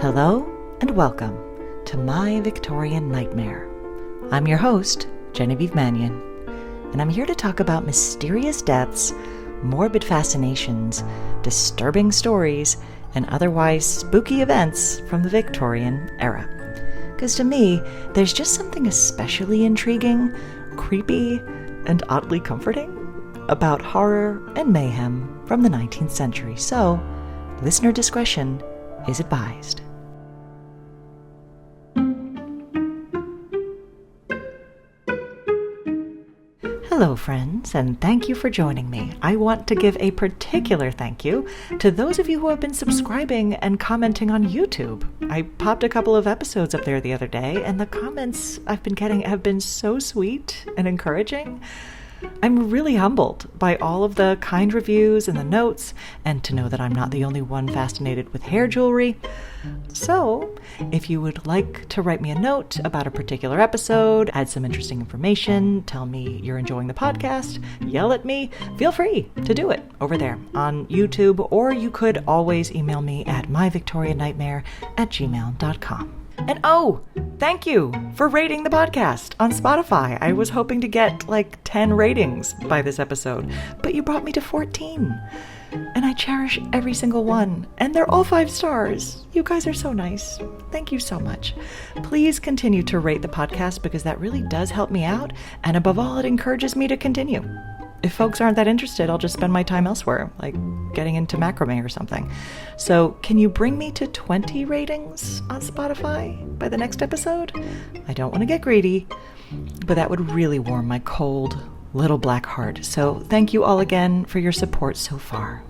Hello and welcome to My Victorian Nightmare. I'm your host, Genevieve Mannion, and I'm here to talk about mysterious deaths, morbid fascinations, disturbing stories, and otherwise spooky events from the Victorian era. Because to me, there's just something especially intriguing, creepy, and oddly comforting about horror and mayhem from the 19th century. So, listener discretion is advised. Hello friends, and thank you for joining me. I want to give a particular thank you to those of you who have been subscribing and commenting on YouTube. I popped a couple of episodes up there the other day, and the comments I've been getting have been so sweet and encouraging. I'm really humbled by all of the kind reviews and the notes, and to know that I'm not the only one fascinated with hair jewelry. So, if you would like to write me a note about a particular episode, add some interesting information, tell me you're enjoying the podcast, yell at me, feel free to do it over there on YouTube, or you could always email me at myvictoriannightmare@gmail.com. And oh, thank you for rating the podcast on Spotify. I was hoping to get like 10 ratings by this episode, but you brought me to 14. And I cherish every single one. And they're all 5 stars. You guys are so nice. Thank you so much. Please continue to rate the podcast because that really does help me out. And above all, it encourages me to continue. If folks aren't that interested, I'll just spend my time elsewhere, like getting into macrame or something. So can you bring me to 20 ratings on Spotify by the next episode? I don't want to get greedy, but that would really warm my cold little black heart. So thank you all again for your support so far.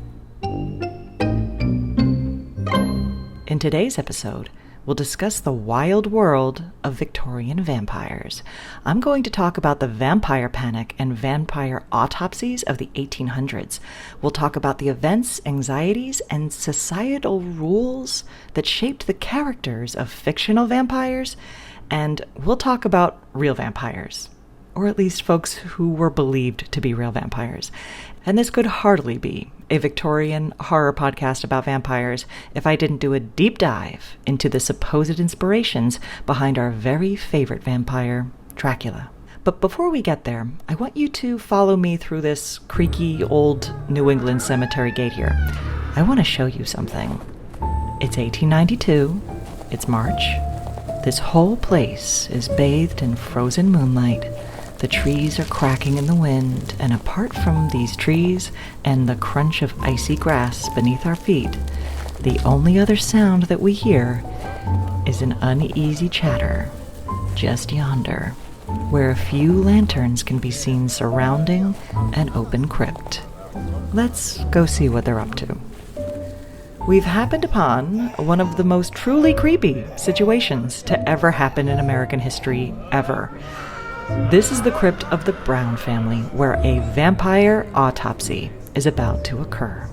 In today's episode, we'll discuss the wild world of Victorian vampires. I'm going to talk about the vampire panic and vampire autopsies of the 1800s. We'll talk about the events, anxieties, and societal rules that shaped the characters of fictional vampires. And we'll talk about real vampires, or at least folks who were believed to be real vampires. And this could hardly be a Victorian horror podcast about vampires if I didn't do a deep dive into the supposed inspirations behind our very favorite vampire, Dracula. But before we get there, I want you to follow me through this creaky old New England cemetery gate here. I want to show you something. It's 1892. It's March. This whole place is bathed in frozen moonlight. The trees are cracking in the wind, and apart from these trees and the crunch of icy grass beneath our feet, the only other sound that we hear is an uneasy chatter just yonder, where a few lanterns can be seen surrounding an open crypt. Let's go see what they're up to. We've happened upon one of the most truly creepy situations to ever happen in American history, ever. This is the crypt of the Brown family, where a vampire autopsy is about to occur.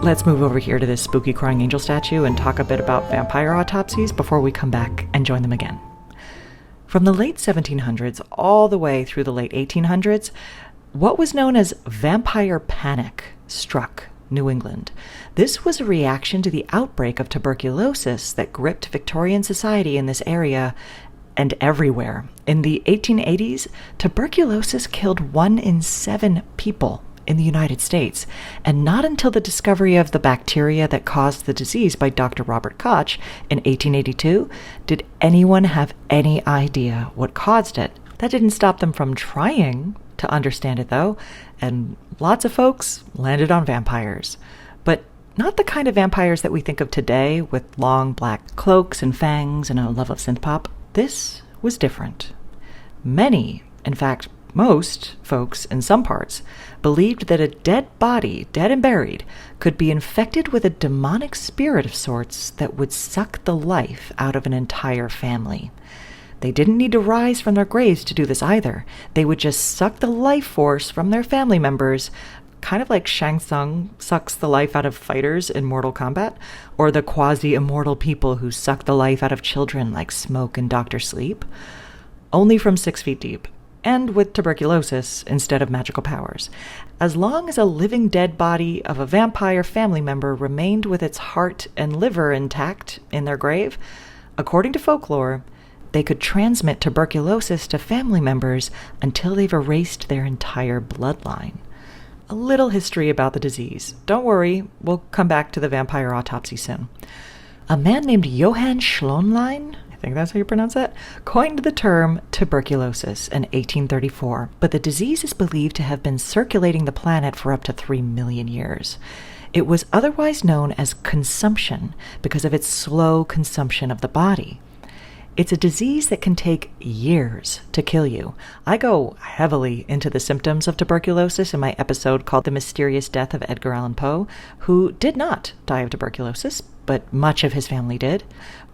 Let's move over here to this spooky crying angel statue and talk a bit about vampire autopsies before we come back and join them again. From the late 1700s all the way through the late 1800s, what was known as vampire panic struck New England. This was a reaction to the outbreak of tuberculosis that gripped Victorian society in this area and everywhere. In the 1880s, tuberculosis killed 1 in 7 people in the United States, and not until the discovery of the bacteria that caused the disease by Dr. Robert Koch in 1882 did anyone have any idea what caused it. That didn't stop them from trying to understand it, though, and lots of folks landed on vampires. But not the kind of vampires that we think of today with long black cloaks and fangs and a love of synth pop. This was different. Many, in fact, most folks in some parts believed that a dead body, dead and buried, could be infected with a demonic spirit of sorts that would suck the life out of an entire family. They didn't need to rise from their graves to do this either. They would just suck the life force from their family members, kind of like Shang Tsung sucks the life out of fighters in Mortal Kombat, or the quasi-immortal people who suck the life out of children like Smoke and Dr. Sleep, only from 6 feet deep. and with tuberculosis instead of magical powers. As long as a living dead body of a vampire family member remained with its heart and liver intact in their grave, according to folklore, they could transmit tuberculosis to family members until they've erased their entire bloodline. A little history about the disease. Don't worry, we'll come back to the vampire autopsy soon. A man named Johann Schloenlein, I think that's how you pronounce that, coined the term tuberculosis in 1834, but the disease is believed to have been circulating the planet for up to 3 million years. It was otherwise known as consumption because of its slow consumption of the body. It's a disease that can take years to kill you. I go heavily into the symptoms of tuberculosis in my episode called The Mysterious Death of Edgar Allan Poe, who did not die of tuberculosis, but much of his family did.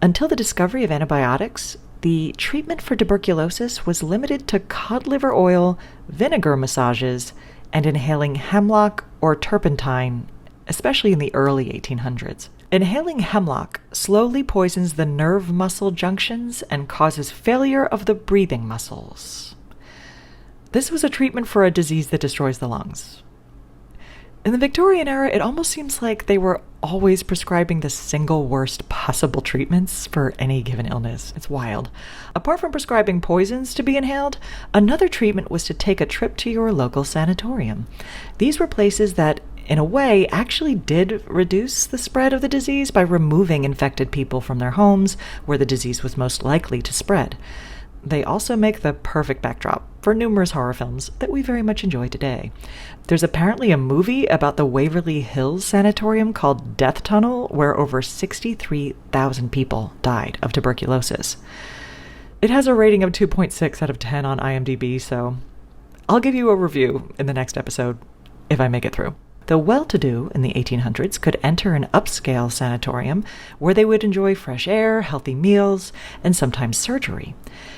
Until the discovery of antibiotics, the treatment for tuberculosis was limited to cod liver oil, vinegar massages, and inhaling hemlock or turpentine, especially in the early 1800s. Inhaling hemlock slowly poisons the nerve muscle junctions and causes failure of the breathing muscles. This was a treatment for a disease that destroys the lungs. In the Victorian era, it almost seems like they were always prescribing the single worst possible treatments for any given illness. It's wild. Apart from prescribing poisons to be inhaled, another treatment was to take a trip to your local sanatorium. These were places that, in a way, actually did reduce the spread of the disease by removing infected people from their homes where the disease was most likely to spread. They also make the perfect backdrop for numerous horror films that we very much enjoy today. There's apparently a movie about the Waverly Hills Sanatorium called Death Tunnel, where over 63,000 people died of tuberculosis. It has a rating of 2.6 out of 10 on IMDb, so I'll give you a review in the next episode if I make it through. The well-to-do in the 1800s could enter an upscale sanatorium where they would enjoy fresh air, healthy meals, and sometimes surgery.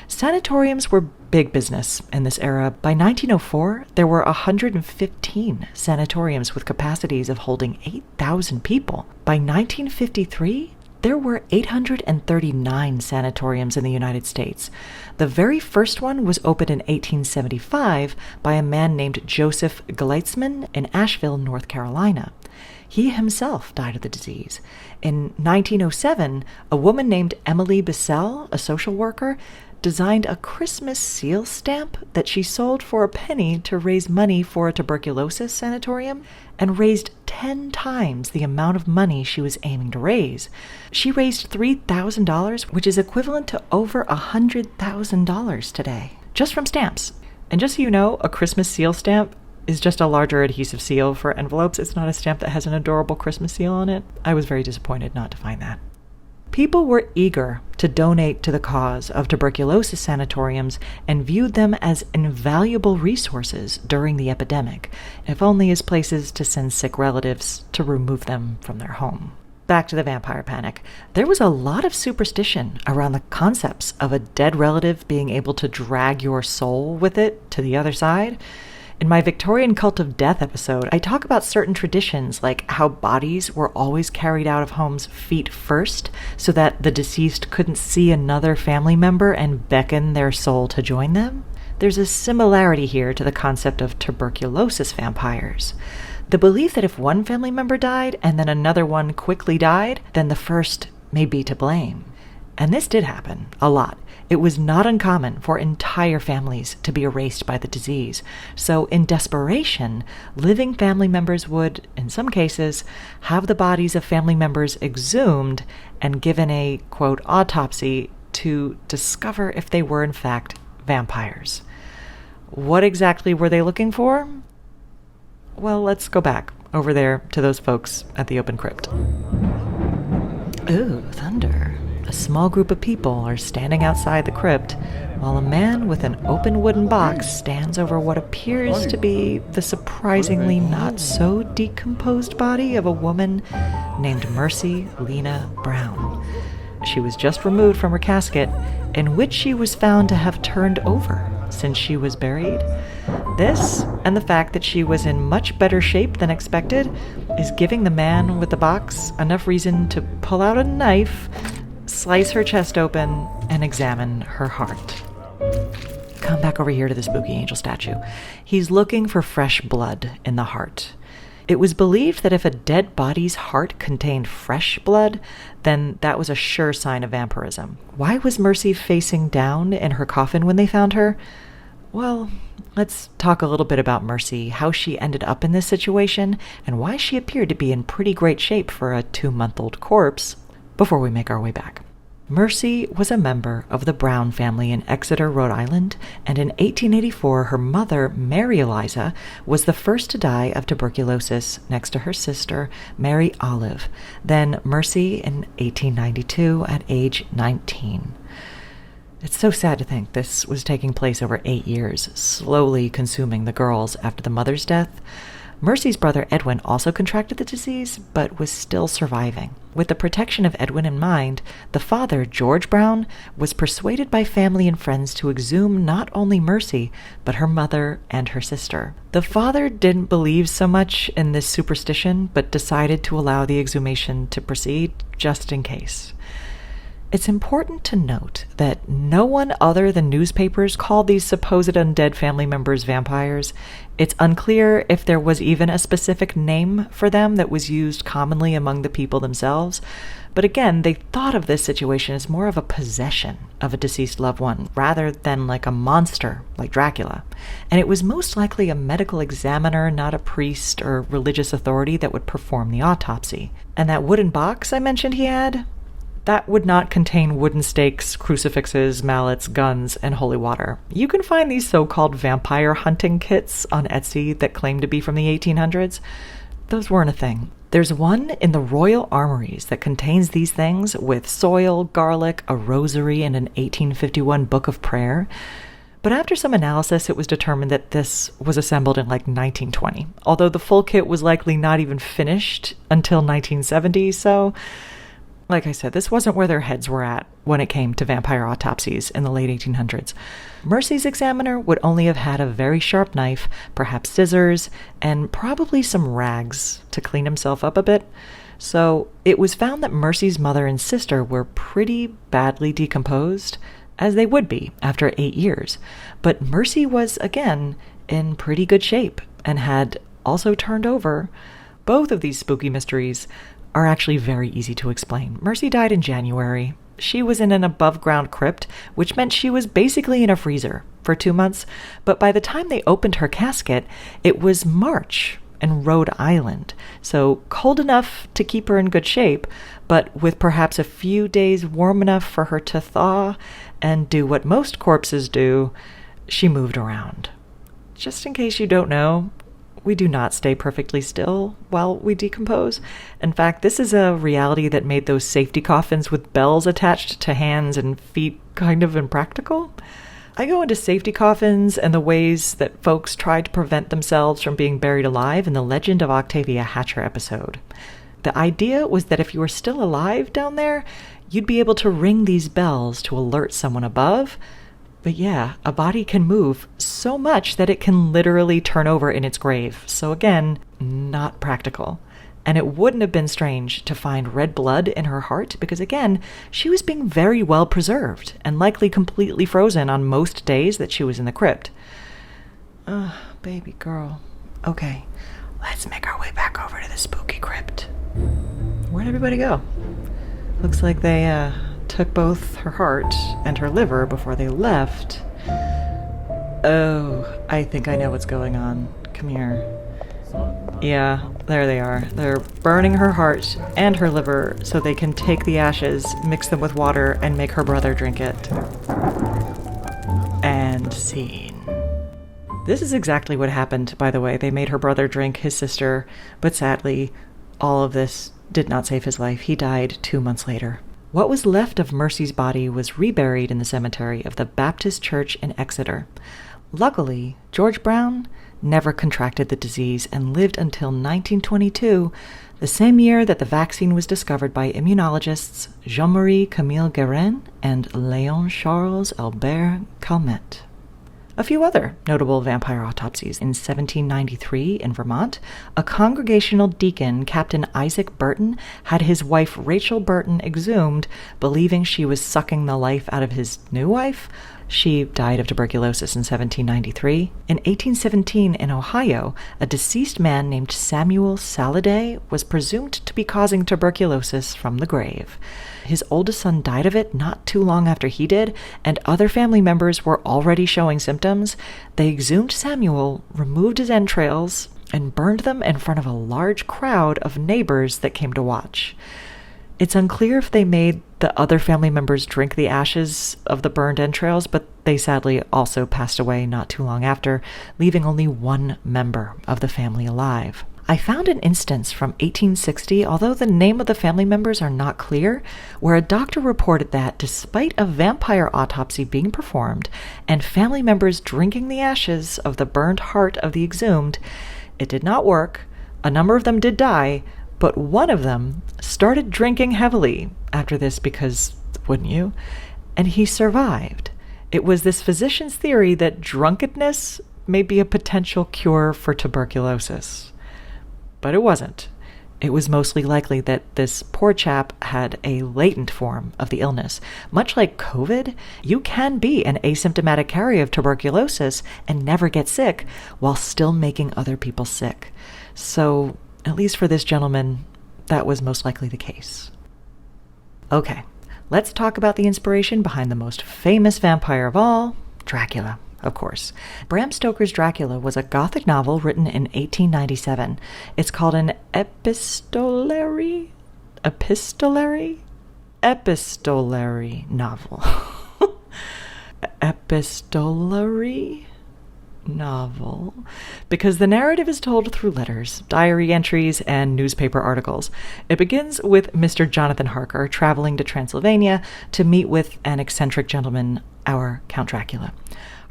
Sanatoriums were big business in this era. By 1904, there were 115 sanatoriums with capacities of holding 8,000 people. By 1953, there were 839 sanatoriums in the United States. The very first one was opened in 1875 by a man named Joseph Gleitzman in Asheville, North Carolina. He himself died of the disease. In 1907, a woman named Emily Bissell, a social worker, designed a Christmas seal stamp that she sold for a penny to raise money for a tuberculosis sanatorium, and raised 10 times the amount of money she was aiming to raise. She raised $3,000, which is equivalent to over $100,000 today, just from stamps. And just so you know, a Christmas seal stamp is just a larger adhesive seal for envelopes. It's not a stamp that has an adorable Christmas seal on it. I was very disappointed not to find that. People were eager to donate to the cause of tuberculosis sanatoriums and viewed them as invaluable resources during the epidemic, if only as places to send sick relatives to remove them from their home. Back to the vampire panic. There was a lot of superstition around the concepts of a dead relative being able to drag your soul with it to the other side. In my Victorian Cult of Death episode, I talk about certain traditions, like how bodies were always carried out of homes feet first, so that the deceased couldn't see another family member and beckon their soul to join them. There's a similarity here to the concept of tuberculosis vampires. The belief that if one family member died and then another one quickly died, then the first may be to blame. And this did happen a lot. It was not uncommon for entire families to be erased by the disease. So in desperation, living family members would, in some cases, have the bodies of family members exhumed and given a, quote, autopsy to discover if they were in fact vampires. What exactly were they looking for? Well, let's go back over there to those folks at the open crypt. Ooh, thunder. A small group of people are standing outside the crypt while a man with an open wooden box stands over what appears to be the surprisingly not so decomposed body of a woman named Mercy Lena Brown. She was just removed from her casket, in which she was found to have turned over since she was buried. This, and the fact that she was in much better shape than expected, is giving the man with the box enough reason to pull out a knife, slice her chest open, and examine her heart. come back over here to the spooky angel statue. He's looking for fresh blood in the heart. It was believed that if a dead body's heart contained fresh blood, then that was a sure sign of vampirism. Why was Mercy facing down in her coffin when they found her? Well, let's talk a little bit about Mercy, how she ended up in this situation, and why she appeared to be in pretty great shape for a 2-month-old corpse before we make our way back. Mercy was a member of the Brown family in Exeter, Rhode Island, and in 1884 her mother, Mary Eliza, was the first to die of tuberculosis next to her sister, Mary Olive, then Mercy in 1892 at age 19. It's so sad to think this was taking place over 8 years, slowly consuming the girls after the mother's death. Mercy's brother Edwin also contracted the disease, but was still surviving. With the protection of Edwin in mind, the father, George Brown, was persuaded by family and friends to exhume not only Mercy, but her mother and her sister. The father didn't believe so much in this superstition, but decided to allow the exhumation to proceed just in case. It's important to note that no one other than newspapers called these supposed undead family members vampires. It's unclear if there was even a specific name for them that was used commonly among the people themselves. But again, they thought of this situation as more of a possession of a deceased loved one, rather than like a monster like Dracula. And it was most likely a medical examiner, not a priest or religious authority, that would perform the autopsy. And that wooden box I mentioned he had? That would not contain wooden stakes, crucifixes, mallets, guns, and holy water. You can find these so-called vampire hunting kits on Etsy that claim to be from the 1800s. Those weren't a thing. There's one in the Royal Armories that contains these things with soil, garlic, a rosary, and an 1851 book of prayer. But after some analysis, it was determined that this was assembled in like 1920, although the full kit was likely not even finished until 1970, so like I said, this wasn't where their heads were at when it came to vampire autopsies in the late 1800s. Mercy's examiner would only have had a very sharp knife, perhaps scissors, and probably some rags to clean himself up a bit. So it was found that Mercy's mother and sister were pretty badly decomposed, as they would be after 8 years. But Mercy was, again, in pretty good shape and had also turned over. Both of these spooky mysteries are actually very easy to explain. Mercy died in January. She was in an above-ground crypt, which meant she was basically in a freezer for 2 months. But by the time they opened her casket, it was March in Rhode Island. So cold enough to keep her in good shape, but with perhaps a few days warm enough for her to thaw and do what most corpses do, she moved around. Just in case you don't know, we do not stay perfectly still while we decompose. In fact, this is a reality that made those safety coffins with bells attached to hands and feet kind of impractical. I go into safety coffins and the ways that folks tried to prevent themselves from being buried alive in the Legend of Octavia Hatcher episode. The idea was that if you were still alive down there, you'd be able to ring these bells to alert someone above. But yeah, a body can move so much that it can literally turn over in its grave. So again, not practical. And it wouldn't have been strange to find red blood in her heart because, again, she was being very well preserved and likely completely frozen on most days that she was in the crypt. Baby girl. Okay, let's make our way back over to the spooky crypt. Where'd everybody go? Looks like they, took both her heart and her liver before they left. Oh, I think I know what's going on. Come here. Yeah, there they are. They're burning her heart and her liver so they can take the ashes, mix them with water, and make her brother drink it. And scene. This is exactly what happened, by the way. They made her brother drink his sister, but sadly, all of this did not save his life. He died 2 months later. What was left of Mercy's body was reburied in the cemetery of the Baptist Church in Exeter. Luckily, George Brown never contracted the disease and lived until 1922, the same year that the vaccine was discovered by immunologists Jean-Marie Camille Guérin and Léon Charles Albert Calmette. A few other notable vampire autopsies. In 1793 in Vermont, a congregational deacon, Captain Isaac Burton, had his wife Rachel Burton exhumed, believing she was sucking the life out of his new wife. She died of tuberculosis in 1793. In 1817, in Ohio, a deceased man named Samuel Saladay was presumed to be causing tuberculosis from the grave. His oldest son died of it not too long after he did, and other family members were already showing symptoms. They exhumed Samuel, removed his entrails, and burned them in front of a large crowd of neighbors that came to watch. It's unclear if they made the other family members drink the ashes of the burned entrails, but they sadly also passed away not too long after, leaving only one member of the family alive. I found an instance from 1860, although the name of the family members are not clear, where a doctor reported that despite a vampire autopsy being performed and family members drinking the ashes of the burned heart of the exhumed, it did not work. A number of them did die, but one of them started drinking heavily after this because, wouldn't you? And he survived. It was this physician's theory that drunkenness may be a potential cure for tuberculosis. But it wasn't. It was mostly likely that this poor chap had a latent form of the illness. Much like COVID, you can be an asymptomatic carrier of tuberculosis and never get sick while still making other people sick. So, at least for this gentleman, that was most likely the case. Okay, let's talk about the inspiration behind the most famous vampire of all, Dracula. Of course. Bram Stoker's Dracula was a Gothic novel written in 1897. It's called an epistolary novel. Epistolary novel, because the narrative is told through letters, diary entries, and newspaper articles. It begins with Mr. Jonathan Harker traveling to Transylvania to meet with an eccentric gentleman, our Count Dracula.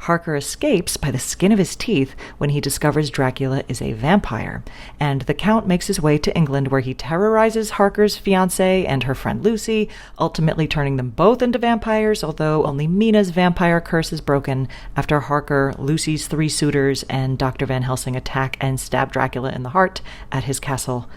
Harker escapes by the skin of his teeth when he discovers Dracula is a vampire, and the Count makes his way to England where he terrorizes Harker's fiancée and her friend Lucy, ultimately turning them both into vampires, although only Mina's vampire curse is broken after Harker, Lucy's 3 suitors, and Dr. Van Helsing attack and stab Dracula in the heart at his castle.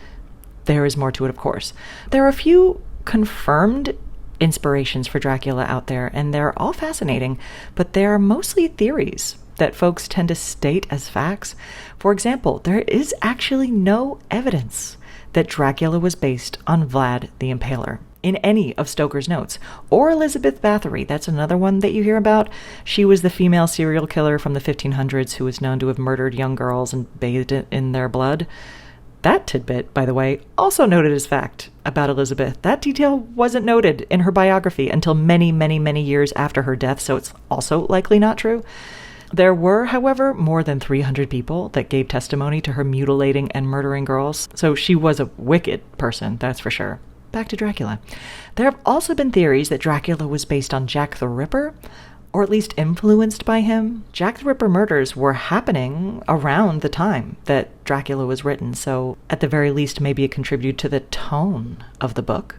There is more to it, of course. There are a few confirmed inspirations for Dracula out there, and they're all fascinating, but they're mostly theories that folks tend to state as facts. For example, there is actually no evidence that Dracula was based on Vlad the Impaler in any of Stoker's notes, or Elizabeth Bathory. That's another one that you hear about. She was the female serial killer from the 1500s who was known to have murdered young girls and bathed in their blood. That tidbit, by the way, also noted as fact about Elizabeth. That detail wasn't noted in her biography until many, many, many years after her death, so it's also likely not true. There were, however, more than 300 people that gave testimony to her mutilating and murdering girls, so she was a wicked person, that's for sure. Back to Dracula. There have also been theories that Dracula was based on Jack the Ripper, or at least influenced by him. Jack the Ripper murders were happening around the time that Dracula was written, so at the very least maybe it contributed to the tone of the book.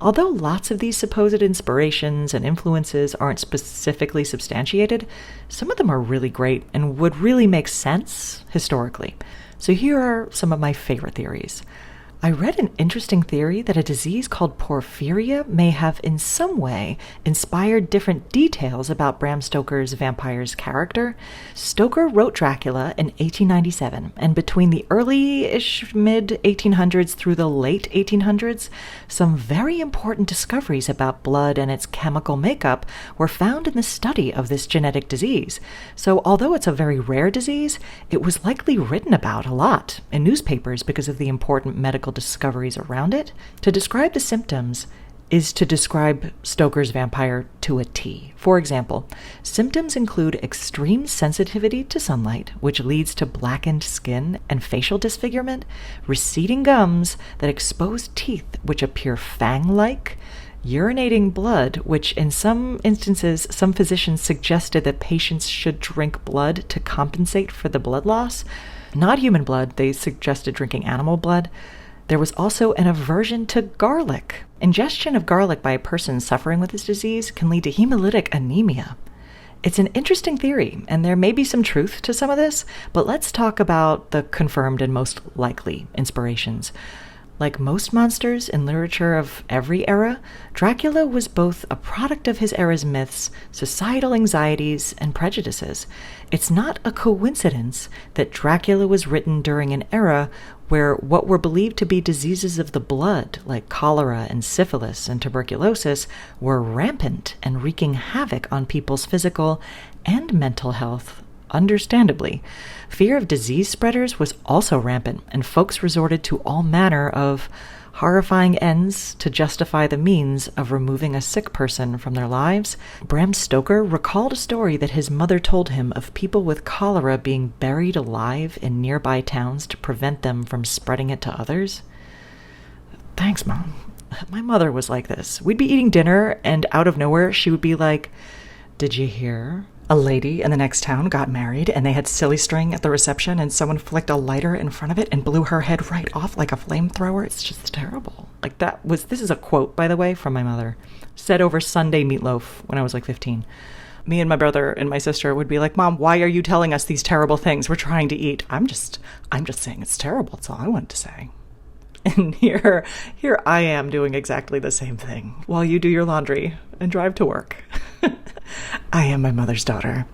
Although lots of these supposed inspirations and influences aren't specifically substantiated, some of them are really great and would really make sense historically. So here are some of my favorite theories. I read an interesting theory that a disease called porphyria may have in some way inspired different details about Bram Stoker's vampire's character. Stoker wrote Dracula in 1897, and between the early-ish mid-1800s through the late 1800s, some very important discoveries about blood and its chemical makeup were found in the study of this genetic disease. So although it's a very rare disease, it was likely written about a lot in newspapers because of the important medical discoveries around it. To describe the symptoms is to describe Stoker's vampire to a T. For example, symptoms include extreme sensitivity to sunlight, which leads to blackened skin and facial disfigurement, receding gums that expose teeth which appear fang-like, urinating blood, which in some instances, some physicians suggested that patients should drink blood to compensate for the blood loss. Not human blood, they suggested drinking animal blood. There was also an aversion to garlic. Ingestion of garlic by a person suffering with this disease can lead to hemolytic anemia. It's an interesting theory, and there may be some truth to some of this, but let's talk about the confirmed and most likely inspirations. Like most monsters in literature of every era, Dracula was both a product of his era's myths, societal anxieties, and prejudices. It's not a coincidence that Dracula was written during an era where what were believed to be diseases of the blood, like cholera and syphilis and tuberculosis, were rampant and wreaking havoc on people's physical and mental health. Understandably, fear of disease spreaders was also rampant, and folks resorted to all manner of horrifying ends to justify the means of removing a sick person from their lives. Bram Stoker recalled a story that his mother told him of people with cholera being buried alive in nearby towns to prevent them from spreading it to others. Thanks, Mom. My mother was like this. We'd be eating dinner, and out of nowhere, she would be like, "Did you hear? A lady in the next town got married and they had silly string at the reception and someone flicked a lighter in front of it and blew her head right off like a flamethrower." It's just terrible. This is a quote, by the way, from my mother, said over Sunday meatloaf when I was like 15. Me and my brother and my sister would be like, "Mom, why are you telling us these terrible things? We're trying to eat." I'm just saying it's terrible. That's all I wanted to say. And here I am doing exactly the same thing while you do your laundry and drive to work. I am my mother's daughter.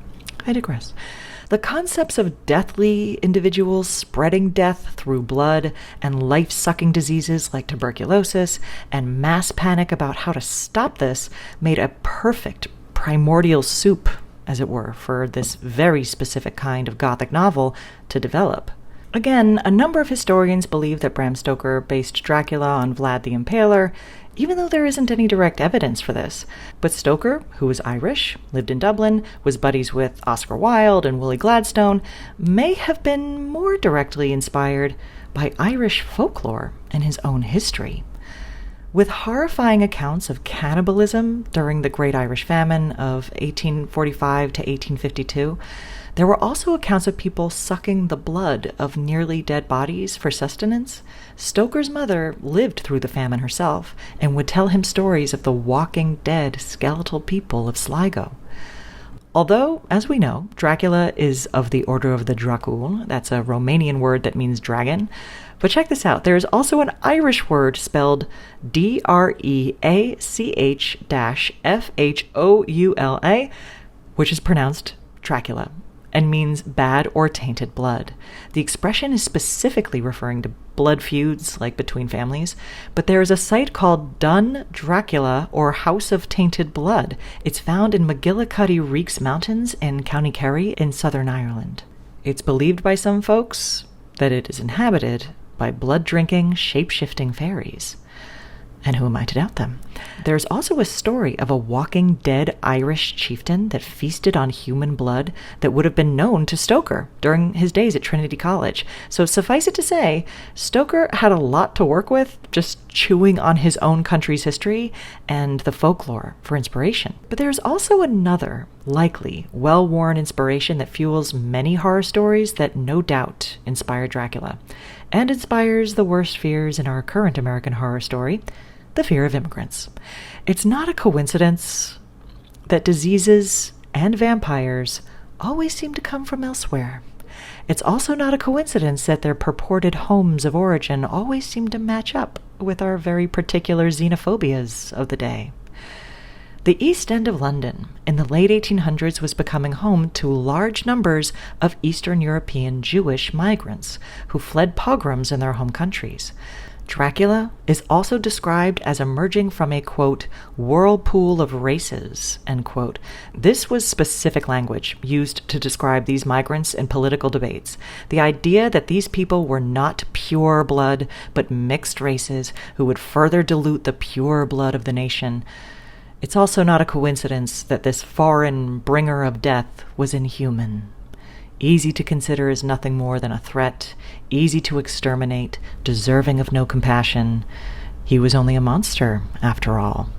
I digress. The concepts of deathly individuals spreading death through blood and life-sucking diseases like tuberculosis and mass panic about how to stop this made a perfect primordial soup, as it were, for this very specific kind of Gothic novel to develop. Again, a number of historians believe that Bram Stoker based Dracula on Vlad the Impaler, even though there isn't any direct evidence for this. But Stoker, who was Irish, lived in Dublin, was buddies with Oscar Wilde and Willie Gladstone, may have been more directly inspired by Irish folklore and his own history. With horrifying accounts of cannibalism during the Great Irish Famine of 1845 to 1852, there were also accounts of people sucking the blood of nearly dead bodies for sustenance. Stoker's mother lived through the famine herself and would tell him stories of the walking dead skeletal people of Sligo. Although, as we know, Dracula is of the order of the Dracul. That's a Romanian word that means dragon. But check this out. There is also an Irish word spelled Dreach-Fhoula, which is pronounced Dracula, and means bad or tainted blood. The expression is specifically referring to blood feuds, like between families, but there is a site called Dun Dracula, or House of Tainted Blood. It's found in McGillicuddy Reeks Mountains in County Kerry in southern Ireland. It's believed by some folks that it is inhabited by blood-drinking, shape-shifting fairies. And who am I to doubt them? There's also a story of a walking dead Irish chieftain that feasted on human blood that would have been known to Stoker during his days at Trinity College. So suffice it to say, Stoker had a lot to work with, just chewing on his own country's history and the folklore for inspiration. But there's also another, likely, well-worn inspiration that fuels many horror stories that no doubt inspired Dracula, and inspires the worst fears in our current American horror story, the fear of immigrants. It's not a coincidence that diseases and vampires always seem to come from elsewhere. It's also not a coincidence that their purported homes of origin always seem to match up with our very particular xenophobias of the day. The East End of London in the late 1800s was becoming home to large numbers of Eastern European Jewish migrants who fled pogroms in their home countries. Dracula is also described as emerging from a, quote, whirlpool of races, end quote. This was specific language used to describe these migrants in political debates. The idea that these people were not pure blood, but mixed races who would further dilute the pure blood of the nation. It's also not a coincidence that this foreign bringer of death was inhuman. Easy to consider as nothing more than a threat, easy to exterminate, deserving of no compassion. He was only a monster, after all.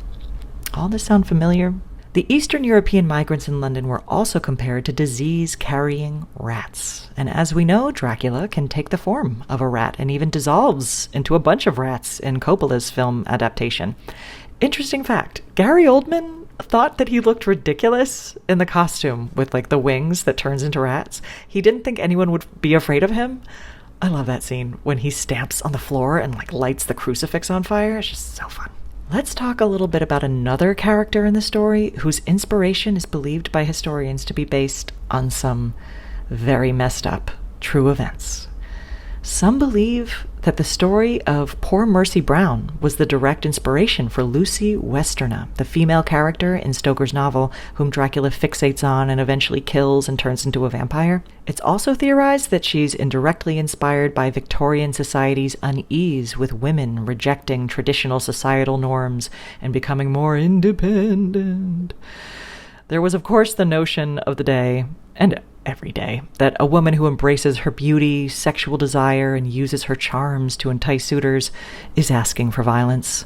All this sound familiar? The Eastern European migrants in London were also compared to disease-carrying rats. And as we know, Dracula can take the form of a rat and even dissolves into a bunch of rats in Coppola's film adaptation. Interesting fact, Gary Oldman thought that he looked ridiculous in the costume with like the wings that turns into rats. He didn't think anyone would be afraid of him. I love that scene when he stamps on the floor and lights the crucifix on fire. It's just so fun. Let's talk a little bit about another character in the story whose inspiration is believed by historians to be based on some very messed up true events. Some believe that the story of Poor Mercy Brown was the direct inspiration for Lucy Westerna, the female character in Stoker's novel whom Dracula fixates on and eventually kills and turns into a vampire. It's also theorized that she's indirectly inspired by Victorian society's unease with women rejecting traditional societal norms and becoming more independent. There was, of course, the notion of the day, and every day, that a woman who embraces her beauty, sexual desire, and uses her charms to entice suitors is asking for violence.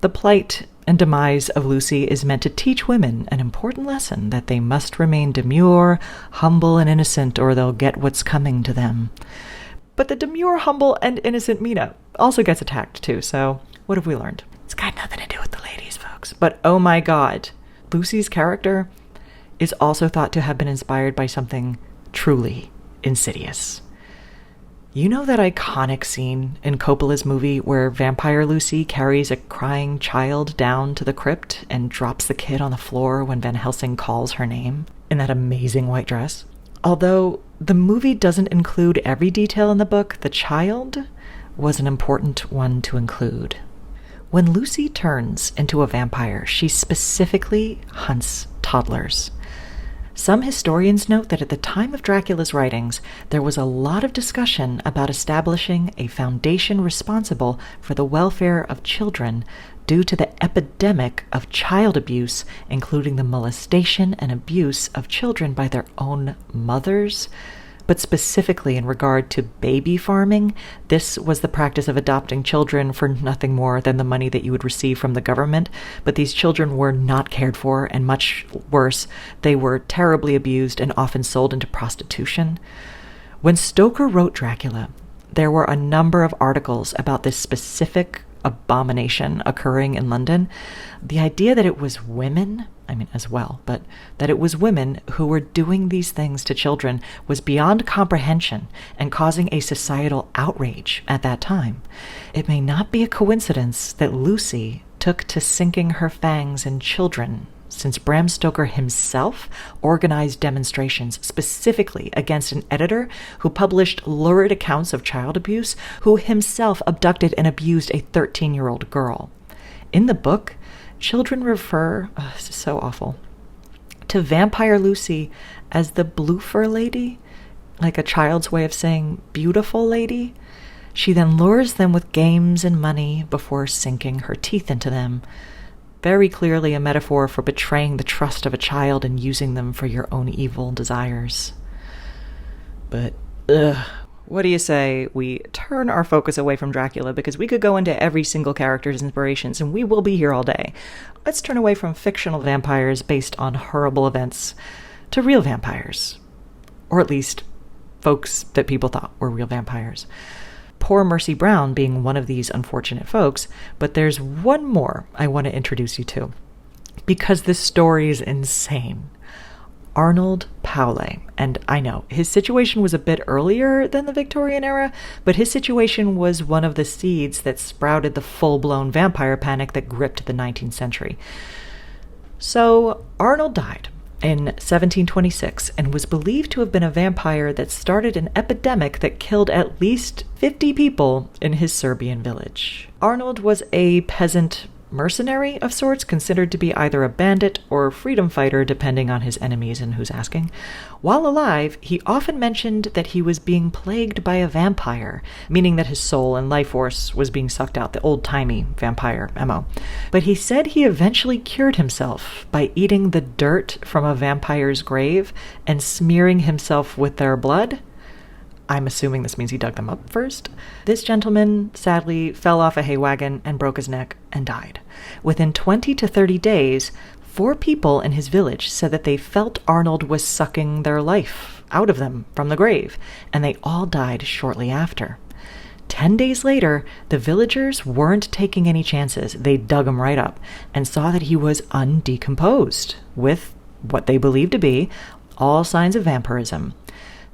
The plight and demise of Lucy is meant to teach women an important lesson that they must remain demure, humble, and innocent, or they'll get what's coming to them. But the demure, humble, and innocent Mina also gets attacked too, so what have we learned? It's got nothing to do with the ladies, folks. But oh my god, Lucy's character is also thought to have been inspired by something truly insidious. You know that iconic scene in Coppola's movie where Vampire Lucy carries a crying child down to the crypt and drops the kid on the floor when Van Helsing calls her name in that amazing white dress? Although the movie doesn't include every detail in the book, the child was an important one to include. When Lucy turns into a vampire, she specifically hunts toddlers. Some historians note that at the time of Dracula's writings, there was a lot of discussion about establishing a foundation responsible for the welfare of children due to the epidemic of child abuse, including the molestation and abuse of children by their own mothers. But specifically in regard to baby farming, this was the practice of adopting children for nothing more than the money that you would receive from the government. But these children were not cared for, and much worse, they were terribly abused and often sold into prostitution. When Stoker wrote Dracula, there were a number of articles about this specific abomination occurring in London. The idea that it was women, as well, but that it was women who were doing these things to children was beyond comprehension and causing a societal outrage at that time. It may not be a coincidence that Lucy took to sinking her fangs in children, since Bram Stoker himself organized demonstrations specifically against an editor who published lurid accounts of child abuse, who himself abducted and abused a 13-year-old girl. In the book, children refer, this is so awful, to Vampire Lucy as the Blue Fur Lady, like a child's way of saying beautiful lady. She then lures them with games and money before sinking her teeth into them. Very clearly a metaphor for betraying the trust of a child and using them for your own evil desires. But, what do you say we turn our focus away from Dracula, because we could go into every single character's inspirations and we will be here all day. Let's turn away from fictional vampires based on horrible events to real vampires. Or at least folks that people thought were real vampires. Poor Mercy Brown being one of these unfortunate folks, but there's one more I want to introduce you to, because this story is insane. Arnold Paulé. And I know, his situation was a bit earlier than the Victorian era, but his situation was one of the seeds that sprouted the full-blown vampire panic that gripped the 19th century. So, Arnold died in 1726 and was believed to have been a vampire that started an epidemic that killed at least 50 people in his Serbian village. Arnold was a peasant mercenary of sorts, considered to be either a bandit or freedom fighter, depending on his enemies and who's asking. While alive, he often mentioned that he was being plagued by a vampire, meaning that his soul and life force was being sucked out, the old-timey vampire MO. But he said he eventually cured himself by eating the dirt from a vampire's grave and smearing himself with their blood. I'm assuming this means he dug them up first. This gentleman sadly fell off a hay wagon and broke his neck and died. Within 20 to 30 days, 4 people in his village said that they felt Arnold was sucking their life out of them from the grave, and they all died shortly after. 10 days later, the villagers weren't taking any chances. They dug him right up and saw that he was undecomposed, with what they believed to be all signs of vampirism.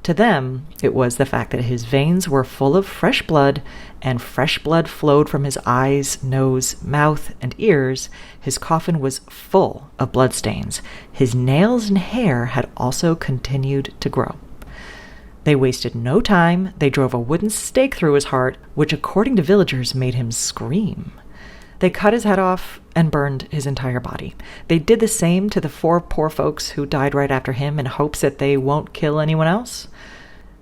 To them, it was the fact that his veins were full of fresh blood, and fresh blood flowed from his eyes, nose, mouth, and ears. His coffin was full of bloodstains. His nails and hair had also continued to grow. They wasted no time. They drove a wooden stake through his heart, which, according to villagers, made him scream. They cut his head off and burned his entire body. They did the same to the 4 poor folks who died right after him in hopes that they won't kill anyone else.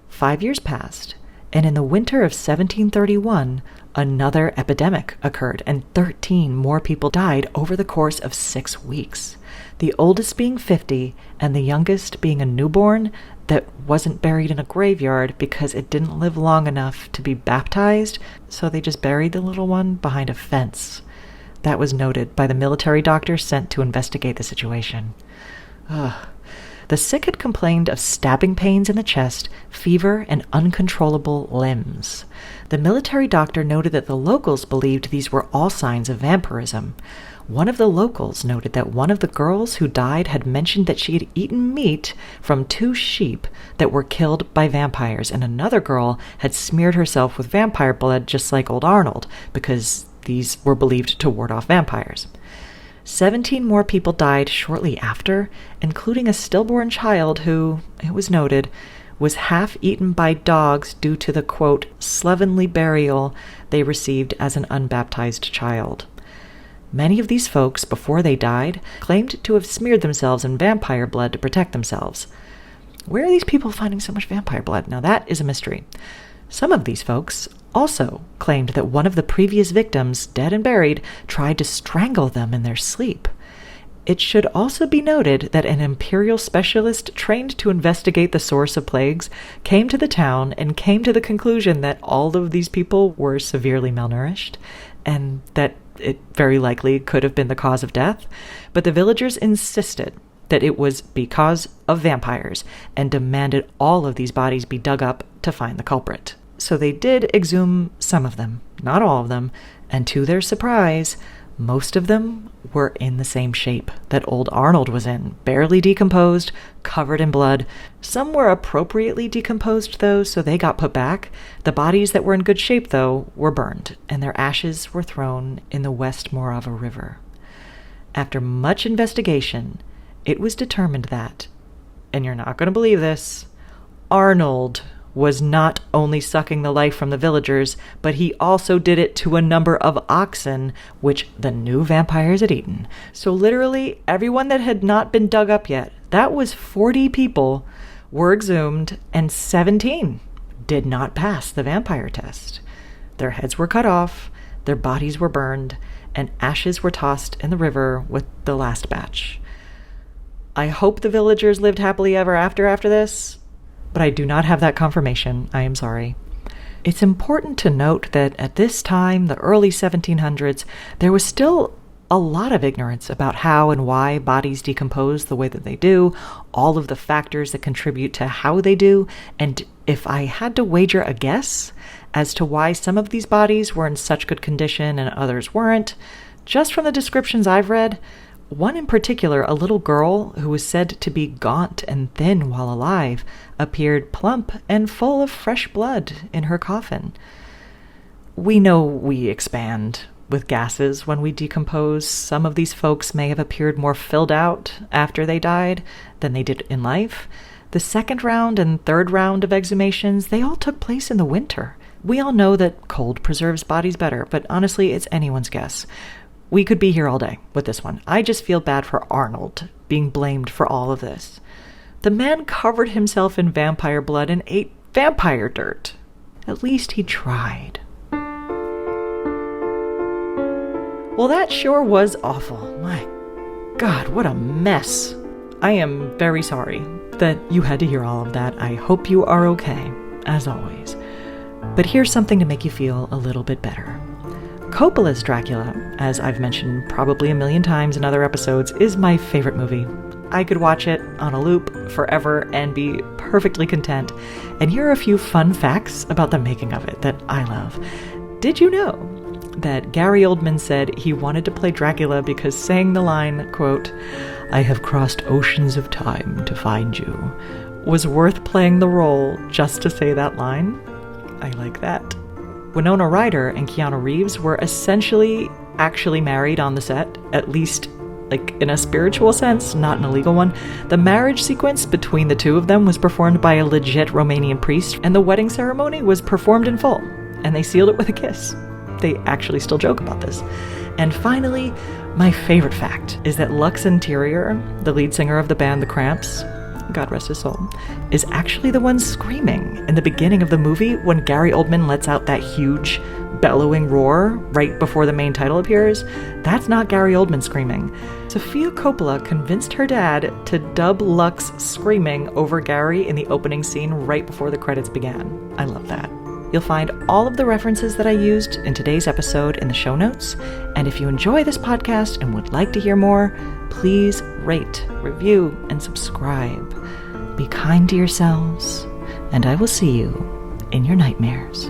5 years passed, and in the winter of 1731, another epidemic occurred, and 13 more people died over the course of 6 weeks. The oldest being 50, and the youngest being a newborn that wasn't buried in a graveyard because it didn't live long enough to be baptized, so they just buried the little one behind a fence. That was noted by the military doctor sent to investigate the situation. The sick had complained of stabbing pains in the chest, fever, and uncontrollable limbs. The military doctor noted that the locals believed these were all signs of vampirism. One of the locals noted that one of the girls who died had mentioned that she had eaten meat from 2 sheep that were killed by vampires, and another girl had smeared herself with vampire blood just like old Arnold, because these were believed to ward off vampires. 17 more people died shortly after, including a stillborn child who, it was noted, was half eaten by dogs due to the, quote, slovenly burial they received as an unbaptized child. Many of these folks, before they died, claimed to have smeared themselves in vampire blood to protect themselves. Where are these people finding so much vampire blood? Now that is a mystery. Some of these folks also claimed that one of the previous victims, dead and buried, tried to strangle them in their sleep. It should also be noted that an imperial specialist trained to investigate the source of plagues came to the town and came to the conclusion that all of these people were severely malnourished and that it very likely could have been the cause of death. But the villagers insisted that it was because of vampires and demanded all of these bodies be dug up to find the culprit. So they did exhume some of them, not all of them, and to their surprise, most of them were in the same shape that old Arnold was in, barely decomposed, covered in blood. Some were appropriately decomposed, though, so they got put back. The bodies that were in good shape, though, were burned, and their ashes were thrown in the West Morava River. After much investigation, it was determined that, and you're not going to believe this, Arnold was not only sucking the life from the villagers, but he also did it to a number of oxen, which the new vampires had eaten. So literally everyone that had not been dug up yet, that was 40 people, were exhumed, and 17 did not pass the vampire test. Their heads were cut off, their bodies were burned, and ashes were tossed in the river with the last batch. I hope the villagers lived happily ever after this, but I do not have that confirmation. I am sorry. It's important to note that at this time, the early 1700s, there was still a lot of ignorance about how and why bodies decompose the way that they do, all of the factors that contribute to how they do, and if I had to wager a guess as to why some of these bodies were in such good condition and others weren't, just from the descriptions I've read, one in particular, a little girl who was said to be gaunt and thin while alive, appeared plump and full of fresh blood in her coffin. We know we expand with gases when we decompose. Some of these folks may have appeared more filled out after they died than they did in life. The second round and third round of exhumations, they all took place in the winter. We all know that cold preserves bodies better, but honestly, it's anyone's guess. We could be here all day with this one. I just feel bad for Arnold being blamed for all of this. The man covered himself in vampire blood and ate vampire dirt. At least he tried. Well, that sure was awful. My God, what a mess. I am very sorry that you had to hear all of that. I hope you are okay, as always. But here's something to make you feel a little bit better. Coppola's Dracula, as I've mentioned probably a million times in other episodes, is my favorite movie. I could watch it on a loop forever and be perfectly content. And here are a few fun facts about the making of it that I love. Did you know that Gary Oldman said he wanted to play Dracula because saying the line, quote, "I have crossed oceans of time to find you," was worth playing the role just to say that line. I like that. Winona Ryder and Keanu Reeves were essentially actually married on the set, at least like in a spiritual sense, not in a legal one. The marriage sequence between the two of them was performed by a legit Romanian priest, and the wedding ceremony was performed in full, and they sealed it with a kiss. They actually still joke about this. And finally, my favorite fact is that Lux Interior, the lead singer of the band The Cramps, God rest his soul, is actually the one screaming in the beginning of the movie when Gary Oldman lets out that huge bellowing roar right before the main title appears. That's not Gary Oldman screaming. Sofia Coppola convinced her dad to dub Lux screaming over Gary in the opening scene right before the credits began. I love that. You'll find all of the references that I used in today's episode in the show notes. And if you enjoy this podcast and would like to hear more, please rate, review, and subscribe. Be kind to yourselves, and I will see you in your nightmares.